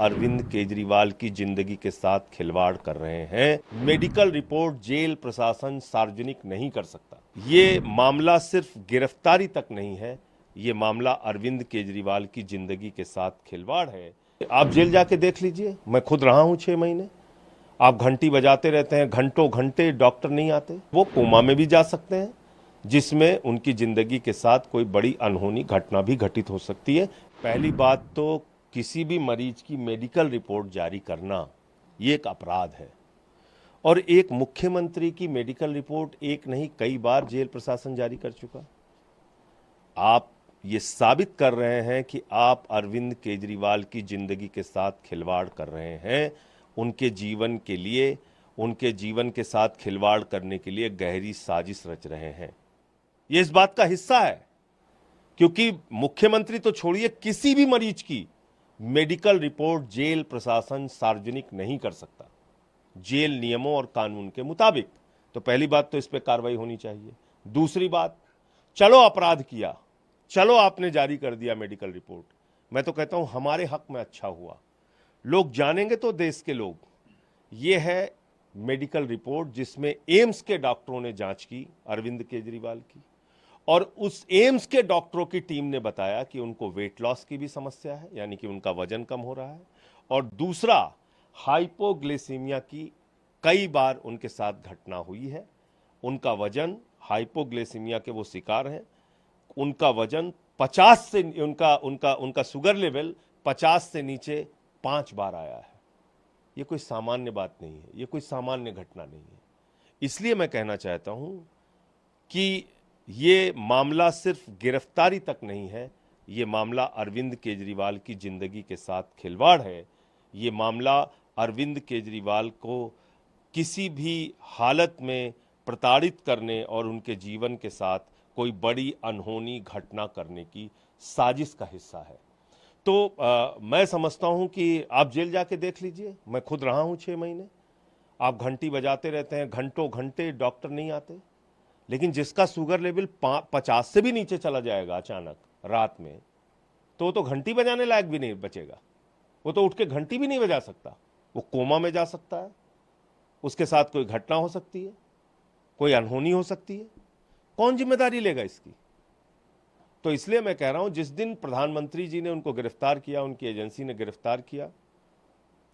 अरविंद केजरीवाल की जिंदगी के साथ खिलवाड़ कर रहे हैं। मेडिकल रिपोर्ट जेल प्रशासन सार्वजनिक नहीं कर सकता। ये मामला सिर्फ गिरफ्तारी तक नहीं है, ये मामला अरविंद केजरीवाल की जिंदगी के साथ खिलवाड़ है। आप जेल जाके देख लीजिए, मैं खुद रहा हूं 6 महीने। आप घंटी बजाते रहते हैं, घंटों घंटे डॉक्टर नहीं आते। वो कोमा में भी जा सकते हैं, जिसमें उनकी जिंदगी के साथ कोई बड़ी अनहोनी घटना भी घटित हो सकती है। पहली बात तो किसी भी मरीज की मेडिकल रिपोर्ट जारी करना ये एक अपराध है, और एक मुख्यमंत्री की मेडिकल रिपोर्ट एक नहीं कई बार जेल प्रशासन जारी कर चुका। आप ये साबित कर रहे हैं कि आप अरविंद केजरीवाल की जिंदगी के साथ खिलवाड़ कर रहे हैं। उनके जीवन के लिए, उनके जीवन के साथ खिलवाड़ करने के लिए गहरी साजिश रच रहे हैं। ये इस बात का हिस्सा है, क्योंकि मुख्यमंत्री तो छोड़िए, किसी भी मरीज की मेडिकल रिपोर्ट जेल प्रशासन सार्वजनिक नहीं कर सकता जेल नियमों और कानून के मुताबिक। तो पहली बात तो इस पे कार्रवाई होनी चाहिए। दूसरी बात, चलो अपराध किया, चलो आपने जारी कर दिया मेडिकल रिपोर्ट, मैं तो कहता हूं हमारे हक में अच्छा हुआ। लोग जानेंगे तो देश के लोग, ये है मेडिकल रिपोर्ट जिसमें एम्स के डॉक्टरों ने जांच की अरविंद केजरीवाल की, और उस एम्स के डॉक्टरों की टीम ने बताया कि उनको वेट लॉस की भी समस्या है, यानी कि उनका वजन कम हो रहा है, और दूसरा हाइपोग्लिसीमिया की कई बार उनके साथ घटना हुई है। उनका वजन, हाइपोग्लिसीमिया के वो शिकार हैं, उनका वजन 50 से उनका उनका उनका शुगर लेवल 50 से नीचे 5 बार आया है। ये कोई सामान्य बात नहीं है, ये कोई सामान्य घटना नहीं है। इसलिए मैं कहना चाहता हूं कि ये मामला सिर्फ गिरफ्तारी तक नहीं है, ये मामला अरविंद केजरीवाल की जिंदगी के साथ खिलवाड़ है। ये मामला अरविंद केजरीवाल को किसी भी हालत में प्रताड़ित करने और उनके जीवन के साथ कोई बड़ी अनहोनी घटना करने की साजिश का हिस्सा है। तो मैं समझता हूं कि आप जेल जाके देख लीजिए, मैं खुद रहा हूं 6 महीने। आप घंटी बजाते रहते हैं, घंटों घंटे डॉक्टर नहीं आते, लेकिन जिसका शुगर लेवल 50 से भी नीचे चला जाएगा अचानक रात में, तो घंटी बजाने लायक भी नहीं बचेगा। वो तो उठ के घंटी भी नहीं बजा सकता, वो कोमा में जा सकता है, उसके साथ कोई घटना हो सकती है, कोई अनहोनी हो सकती है। कौन जिम्मेदारी लेगा इसकी? तो इसलिए मैं कह रहा हूं, जिस दिन प्रधानमंत्री जी ने उनको गिरफ्तार किया, उनकी एजेंसी ने गिरफ्तार किया,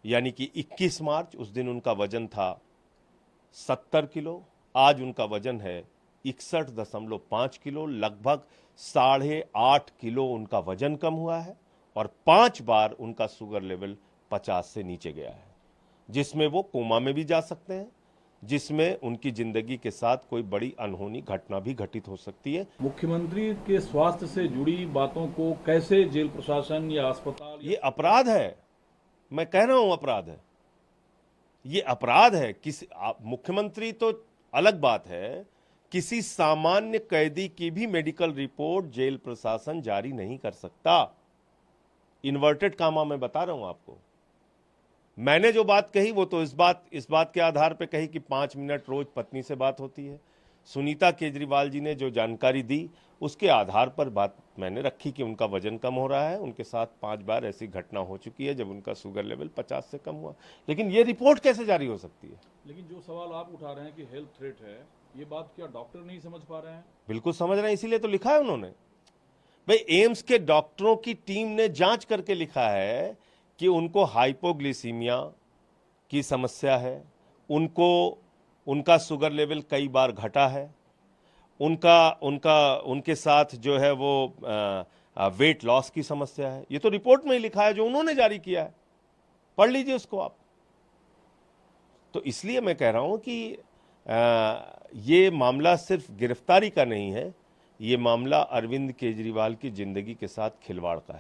यानी कि 21 मार्च, उस दिन उनका वजन था 70 किलो, आज उनका वजन है 61.5 किलो, लगभग 8.5 किलो उनका वजन कम हुआ है, और 5 बार उनका शुगर लेवल 50 से नीचे गया है, जिसमें वो कोमा में भी जा सकते हैं, जिसमें उनकी जिंदगी के साथ कोई बड़ी अनहोनी घटना भी घटित हो सकती है। मुख्यमंत्री के स्वास्थ्य से जुड़ी बातों को कैसे जेल प्रशासन या अस्पताल ये अपराध है, मैं कह रहा हूं अपराध है, ये अपराध है। मुख्यमंत्री तो अलग बात है, किसी सामान्य कैदी की भी मेडिकल रिपोर्ट जेल प्रशासन जारी नहीं कर सकता। इन्वर्टेड कामा मैं बता रहा हूं आपको। मैंने जो बात कही वो तो इस बात के आधार पे कही कि 5 मिनट रोज पत्नी से बात होती है। सुनीता केजरीवाल जी ने जो जानकारी दी, उसके आधार पर बात मैंने रखी कि उनका वजन कम हो रहा है, उनके साथ 5 बार ऐसी घटना हो चुकी है जब उनका शुगर लेवल 50 से कम हुआ। लेकिन ये रिपोर्ट कैसे जारी हो सकती है? लेकिन जो सवाल आप उठा रहे हैं कि हेल्थ थ्रेट है, ये बात क्या डॉक्टर नहीं समझ पा रहे हैं? बिल्कुल समझ रहे हैं, इसीलिए तो लिखा है उन्होंने। भाई, एम्स के डॉक्टरों की टीम ने जांच करके लिखा है कि उनको हाइपोग्लिसीमिया की समस्या है, उनका शुगर लेवल कई बार घटा है, उनके साथ जो है वो वेट लॉस की समस्या है। ये तो रिपोर्ट में ही लिखा है जो उन्होंने जारी किया है, पढ़ लीजिए उसको आप। तो इसलिए मैं कह रहा हूं कि ये मामला सिर्फ गिरफ्तारी का नहीं है, ये मामला अरविंद केजरीवाल की जिंदगी के साथ खिलवाड़ का है।